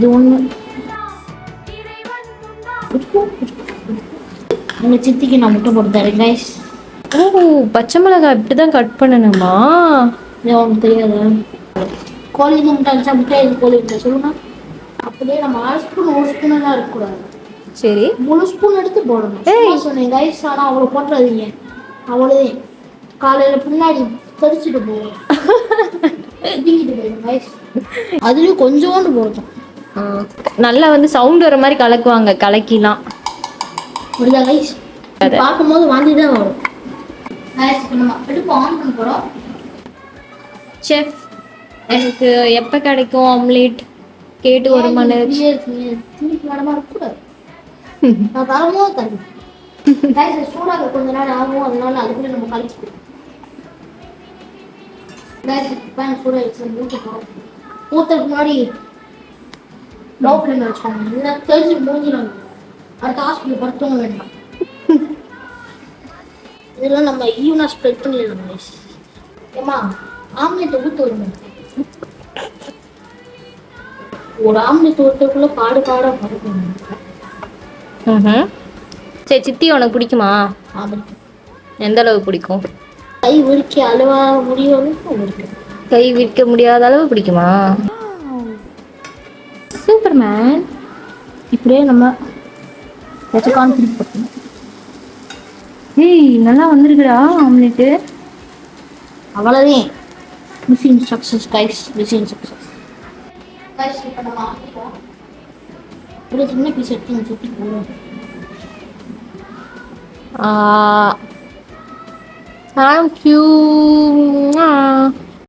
இது ஒன்று உங்கள் சித்திக்கு நான் முட்டை போட்டு தரேன் கைஸ். ஓ, பச்சை மிளகாய் இப்படி தான் கட் பண்ணணுமா? இது அவனுக்கு தெரியாது. கோழி இது முட்டை அடிச்சா முட்டை இது கோழி முட்டை சொல்லுங்க. அப்படியே நம்ம 1 ஸ்பூன் 1 ஸ்பூனெல்லாம் இருக்கக்கூடாது. சரி, 3 ஸ்பூன் எடுத்து போடணும் சொன்னேன் கைஸ். ஆனால் அவ்வளோ போட்டுறாதீங்க, அவ்வளோதே. காலையில் பின்னாடி தெரிச்சுட்டு போவோம். கைஸ் அதுலேயும் கொஞ்சோண்டு போட்டோம். நல்லா வந்து சவுண்ட் வர மாதிரி கலக்குவாங்க, கலக்கிலாம் முடியல கைஸ். பார்க்கும்போது வாந்தி தான் வரும் கைஸ். இப்போ நம்ம அடுப்பு ஆன் பண்ண போகிறோம். செஃப், எனக்கு எப்போ கிடைக்கும் ஆம்லேட்? கேட்டு 1 மணி நேரம் மேடமாக இருக்கக்கூடாது. நான் தரமோ தரேன் கைஸ். சூடாக கொஞ்ச நாள் ஆகும், அதனால அதுக்குள்ளே நம்ம கழிச்சுக்கணும் கைஸ். பேன் சூடாக வச்சு ஊற்ற போகிறோம். ஊற்றுறதுக்கு முன்னாடி லோ ஃப்ளேமில் வச்சுக்கோங்க, இல்லை தெரிஞ்சு மூஞ்சிடும். அடுத்த ஹாஸ்பிட்டல் படுத்தவங்க வேண்டாம். இதெல்லாம் நம்ம ஈவனாக ஸ்ப்ரெட் பண்ணிடலாம் கைஸ். ஏமா ஆம்லேட்டை ஊற்ற வருங்க. ஒரு ஆம்லேட் ஊற்றக்குள்ளே பாடாக படுக்கணும். சரி, சித்தி உனக்கு பிடிக்குமா? ஆம்லேட் எந்த அளவு பிடிக்கும்? கை விரிக்க அளவா முடியும். கை விரிக்க முடியாத அளவு பிடிக்குமா? சூப்பர்மேன். இப்படியே நம்ம கான்ஃபிடன்ட் பண்ணணும். ஏய், நல்லா வந்திருக்குடா ஆம்லேட்டு. அவ்வளோதான். Machine success guys, machine success guys. இப்போ நம்ம ஆரம்பிப்போம். ஒரு சின்ன பீஸ் எடுத்து சுற்றி போடுவோம். தேங்க்யூ.